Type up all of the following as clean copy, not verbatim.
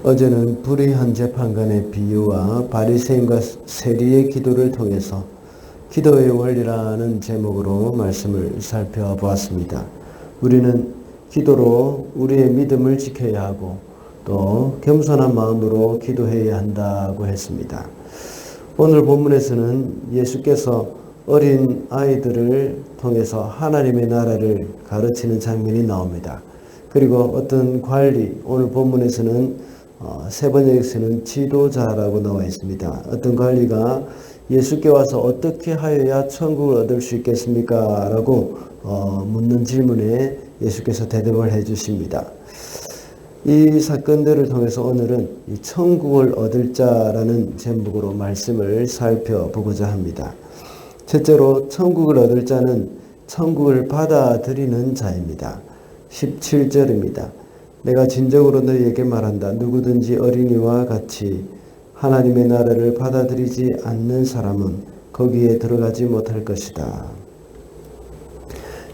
어제는 불의한 재판관의 비유와 바리새인과 세리의 기도를 통해서 기도의 원리라는 제목으로 말씀을 살펴보았습니다. 우리는 기도로 우리의 믿음을 지켜야 하고 또 겸손한 마음으로 기도해야 한다고 했습니다. 오늘 본문에서는 예수께서 어린 아이들을 통해서 하나님의 나라를 가르치는 장면이 나옵니다. 그리고 어떤 관리, 오늘 본문에서는 세 번역에서는 지도자라고 나와 있습니다. 어떤 관리가 예수께 와서 어떻게 하여야 천국을 얻을 수 있겠습니까? 라고 묻는 질문에 예수께서 대답을 해 주십니다. 이 사건들을 통해서 오늘은 이 천국을 얻을 자라는 제목으로 말씀을 살펴보고자 합니다. 첫째로 천국을 얻을 자는 천국을 받아들이는 자입니다. 17절입니다. 내가 진정으로 너희에게 말한다. 누구든지 어린이와 같이 하나님의 나라를 받아들이지 않는 사람은 거기에 들어가지 못할 것이다.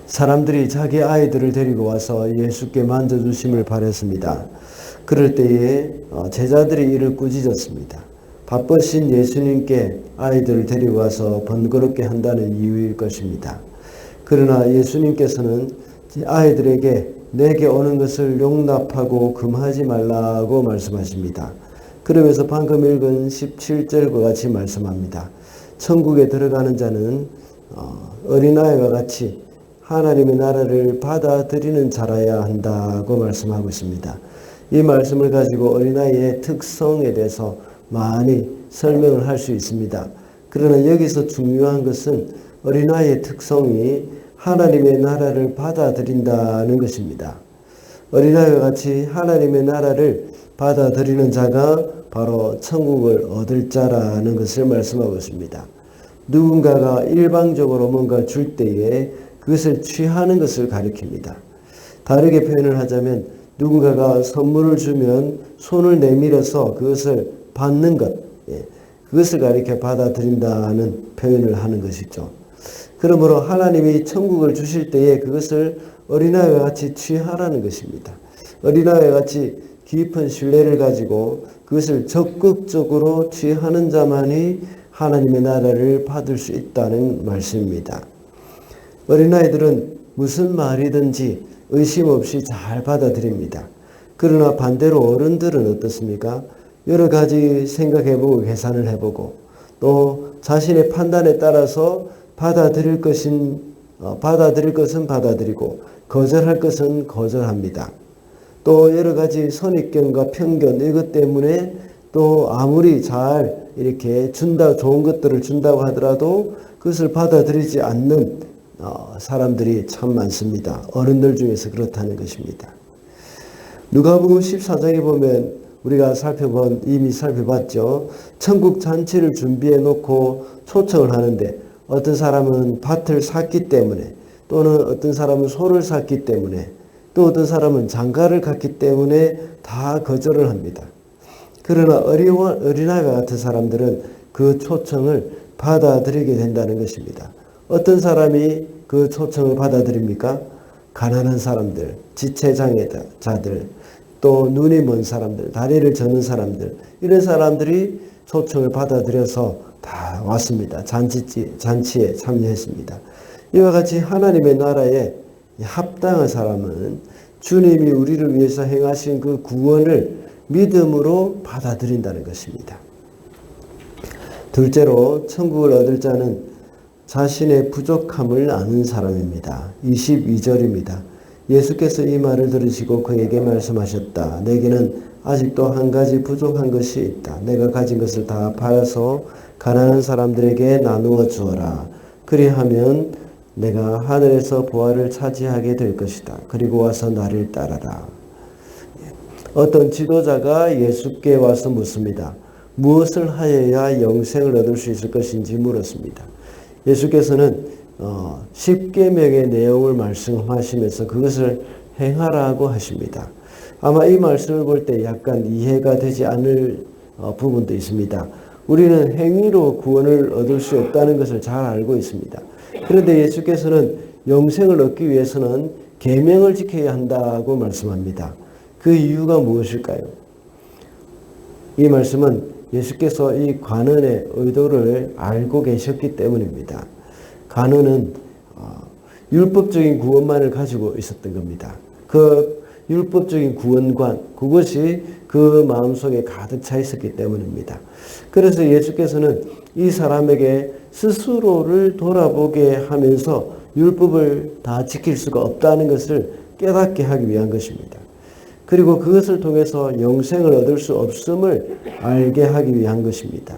사람들이 자기 아이들을 데리고 와서 예수께 만져주심을 바랬습니다. 그럴 때에 제자들이 이를 꾸짖었습니다. 바쁘신 예수님께 아이들을 데리고 와서 번거롭게 한다는 이유일 것입니다. 그러나 예수님께서는 아이들에게 내게 오는 것을 용납하고 금하지 말라고 말씀하십니다. 그러면서 방금 읽은 17절과 같이 말씀합니다. 천국에 들어가는 자는 어린아이와 같이 하나님의 나라를 받아들이는 자라야 한다고 말씀하고 있습니다. 이 말씀을 가지고 어린아이의 특성에 대해서 많이 설명을 할 수 있습니다. 그러나 여기서 중요한 것은 어린아이의 특성이 하나님의 나라를 받아들인다는 것입니다. 어린아이와 같이 하나님의 나라를 받아들이는 자가 바로 천국을 얻을 자라는 것을 말씀하고 있습니다. 누군가가 일방적으로 뭔가 줄 때에 그것을 취하는 것을 가리킵니다. 다르게 표현을 하자면 누군가가 선물을 주면 손을 내밀어서 그것을 받는 것, 그것을 가리켜 받아들인다는 표현을 하는 것이죠. 그러므로 하나님이 천국을 주실 때에 그것을 어린아이와 같이 취하라는 것입니다. 어린아이와 같이 깊은 신뢰를 가지고 그것을 적극적으로 취하는 자만이 하나님의 나라를 받을 수 있다는 말씀입니다. 어린아이들은 무슨 말이든지 의심 없이 잘 받아들입니다. 그러나 반대로 어른들은 어떻습니까? 여러 가지 생각해보고 계산을 해보고 또 자신의 판단에 따라서 받아들일 것은 받아들이고 거절할 것은 거절합니다. 또 여러 가지 선입견과 편견 이것 때문에 또 아무리 잘 이렇게 좋은 것들을 준다고 하더라도 그것을 받아들이지 않는 사람들이 참 많습니다. 어른들 중에서 그렇다는 것입니다. 누가복음 14장에 보면 우리가 이미 살펴봤죠. 천국 잔치를 준비해 놓고 초청을 하는데 어떤 사람은 밭을 샀기 때문에 또는 어떤 사람은 소를 샀기 때문에 또 어떤 사람은 장가를 갔기 때문에 다 거절을 합니다. 그러나 어린아이와 같은 사람들은 그 초청을 받아들이게 된다는 것입니다. 어떤 사람이 그 초청을 받아들입니까? 가난한 사람들, 지체장애자들, 또 눈이 먼 사람들, 다리를 저는 사람들, 이런 사람들이 초청을 받아들여서 다 왔습니다. 잔치에 참여했습니다. 이와 같이 하나님의 나라에 합당한 사람은 주님이 우리를 위해서 행하신 그 구원을 믿음으로 받아들인다는 것입니다. 둘째로 천국을 얻을 자는 자신의 부족함을 아는 사람입니다. 22절입니다. 예수께서 이 말을 들으시고 그에게 말씀하셨다. 내게는 아직도 한 가지 부족한 것이 있다. 내가 가진 것을 다 팔아서 가난한 사람들에게 나누어 주어라. 그리하면 내가 하늘에서 보화를 차지하게 될 것이다. 그리고 와서 나를 따라라. 어떤 지도자가 예수께 와서 묻습니다. 무엇을 하여야 영생을 얻을 수 있을 것인지 물었습니다. 예수께서는 10계명의 내용을 말씀하시면서 그것을 행하라고 하십니다. 아마 이 말씀을 볼 때 약간 이해가 되지 않을 부분도 있습니다. 우리는 행위로 구원을 얻을 수 없다는 것을 잘 알고 있습니다. 그런데 예수께서는 영생을 얻기 위해서는 계명을 지켜야 한다고 말씀합니다. 그 이유가 무엇일까요? 이 말씀은 예수께서 이 관원의 의도를 알고 계셨기 때문입니다. 관원은 율법적인 구원만을 가지고 있었던 겁니다. 그 율법적인 구원관, 그것이 그 마음속에 가득 차 있었기 때문입니다. 그래서 예수께서는 이 사람에게 스스로를 돌아보게 하면서 율법을 다 지킬 수가 없다는 것을 깨닫게 하기 위한 것입니다. 그리고 그것을 통해서 영생을 얻을 수 없음을 알게 하기 위한 것입니다.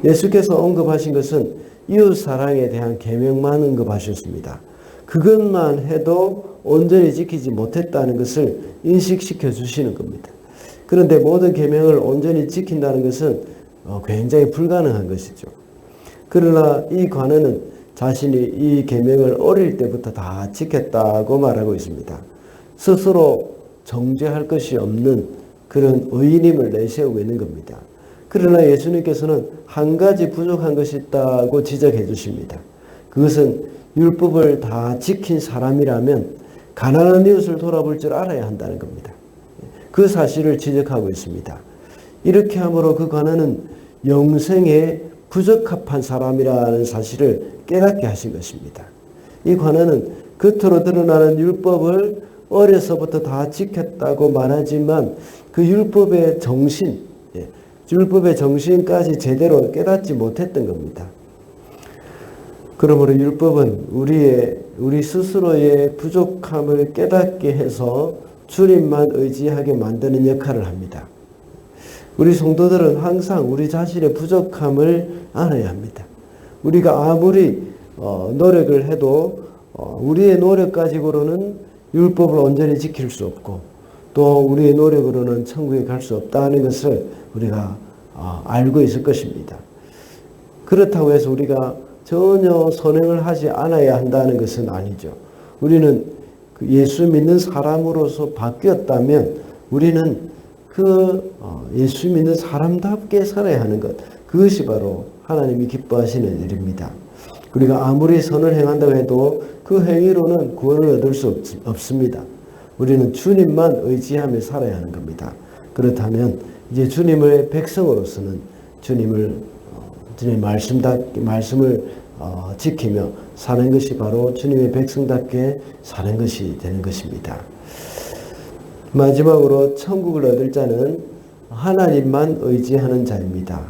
예수께서 언급하신 것은 이웃 사랑에 대한 계명만 언급하셨습니다. 그것만 해도 온전히 지키지 못했다는 것을 인식시켜 주시는 겁니다. 그런데 모든 계명을 온전히 지킨다는 것은 굉장히 불가능한 것이죠. 그러나 이 관원은 자신이 이 계명을 어릴 때부터 다 지켰다고 말하고 있습니다. 스스로 정죄할 것이 없는 그런 의인임을 내세우고 있는 겁니다. 그러나 예수님께서는 한 가지 부족한 것이 있다고 지적해 주십니다. 그것은 율법을 다 지킨 사람이라면 가난한 이웃을 돌아볼 줄 알아야 한다는 겁니다. 그 사실을 지적하고 있습니다. 이렇게 함으로 그 관원은 영생에 부적합한 사람이라는 사실을 깨닫게 하신 것입니다. 이 관원은 겉으로 드러나는 율법을 어려서부터 다 지켰다고 말하지만 그 율법의 정신까지 제대로 깨닫지 못했던 겁니다. 그러므로 율법은 우리 스스로의 부족함을 깨닫게 해서 주님만 의지하게 만드는 역할을 합니다. 우리 성도들은 항상 우리 자신의 부족함을 알아야 합니다. 우리가 아무리 노력을 해도 우리의 노력 가지고는 율법을 온전히 지킬 수 없고 또 우리의 노력으로는 천국에 갈 수 없다는 것을 우리가 알고 있을 것입니다. 그렇다고 해서 우리가 전혀 선행을 하지 않아야 한다는 것은 아니죠. 우리는 예수 믿는 사람으로서 바뀌었다면 우리는 예수 믿는 사람답게 살아야 하는 것, 그것이 바로 하나님이 기뻐하시는 일입니다. 우리가 아무리 선을 행한다고 해도 그 행위로는 구원을 얻을 수 없습니다. 우리는 주님만 의지하며 살아야 하는 겁니다. 그렇다면 이제 주님의 백성으로서는 주님의 말씀을 지키며 사는 것이 바로 주님의 백성답게 사는 것이 되는 것입니다. 마지막으로 천국을 얻을 자는 하나님만 의지하는 자입니다.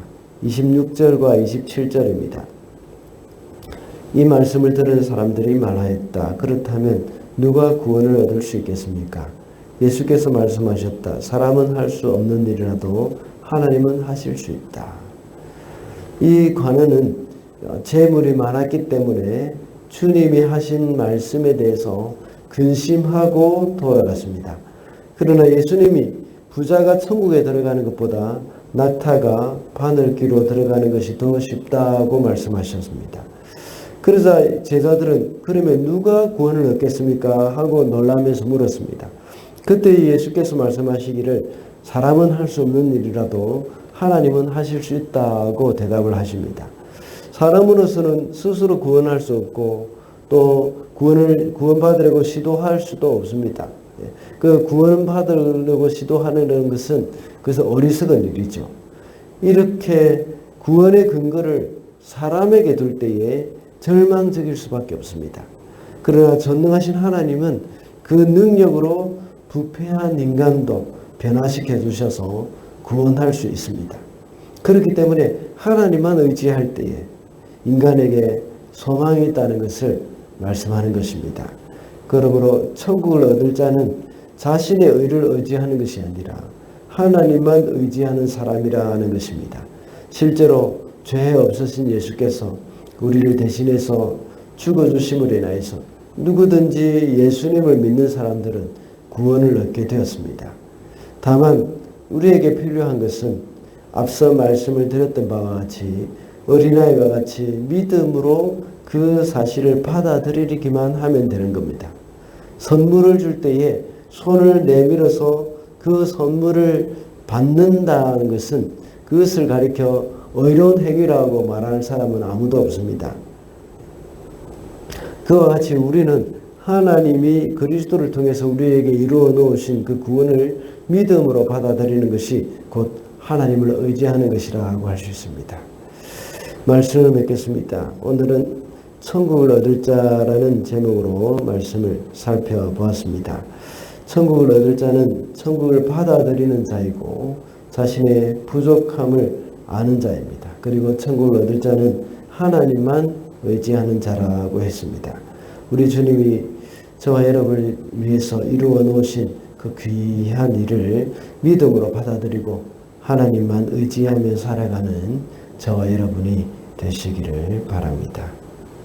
26절과 27절입니다. 이 말씀을 들은 사람들이 말하였다. 그렇다면 누가 구원을 얻을 수 있겠습니까? 예수께서 말씀하셨다. 사람은 할 수 없는 일이라도 하나님은 하실 수 있다. 이 관원은 재물이 많았기 때문에 주님이 하신 말씀에 대해서 근심하고 돌아갔습니다. 그러나 예수님이 부자가 천국에 들어가는 것보다 낙타가 바늘귀로 들어가는 것이 더 쉽다고 말씀하셨습니다. 그러자 제자들은 그러면 누가 구원을 얻겠습니까? 하고 놀라면서 물었습니다. 그때 예수께서 말씀하시기를 사람은 할 수 없는 일이라도 하나님은 하실 수 있다고 대답을 하십니다. 사람으로서는 스스로 구원할 수 없고 또 구원받으려고 시도할 수도 없습니다. 그 구원받으려고 시도하는 것은 그래서 어리석은 일이죠. 이렇게 구원의 근거를 사람에게 둘 때에 절망적일 수밖에 없습니다. 그러나 전능하신 하나님은 그 능력으로 부패한 인간도 변화시켜 주셔서 구원할 수 있습니다. 그렇기 때문에 하나님만 의지할 때에 인간에게 소망이 있다는 것을 말씀하는 것입니다. 그러므로 천국을 얻을 자는 자신의 의를 의지하는 것이 아니라 하나님만 의지하는 사람이라는 것입니다. 실제로 죄 없으신 예수께서 우리를 대신해서 죽어주심으로 인하여서 누구든지 예수님을 믿는 사람들은 구원을 얻게 되었습니다. 다만 우리에게 필요한 것은 앞서 말씀을 드렸던 바와 같이 어린아이와 같이 믿음으로 그 사실을 받아들이기만 하면 되는 겁니다. 선물을 줄 때에 손을 내밀어서 그 선물을 받는다는 것은 그것을 가리켜 의로운 행위라고 말하는 사람은 아무도 없습니다. 그와 같이 우리는 하나님이 그리스도를 통해서 우리에게 이루어 놓으신 그 구원을 믿음으로 받아들이는 것이 곧 하나님을 의지하는 것이라고 할 수 있습니다. 말씀을 맺겠습니다. 오늘은 천국을 얻을 자라는 제목으로 말씀을 살펴보았습니다. 천국을 얻을 자는 천국을 받아들이는 자이고 자신의 부족함을 아는 자입니다. 그리고 천국을 얻을 자는 하나님만 의지하는 자라고 했습니다. 우리 주님이 저와 여러분을 위해서 이루어 놓으신 그 귀한 일을 믿음으로 받아들이고 하나님만 의지하며 살아가는 저와 여러분이 되시기를 바랍니다.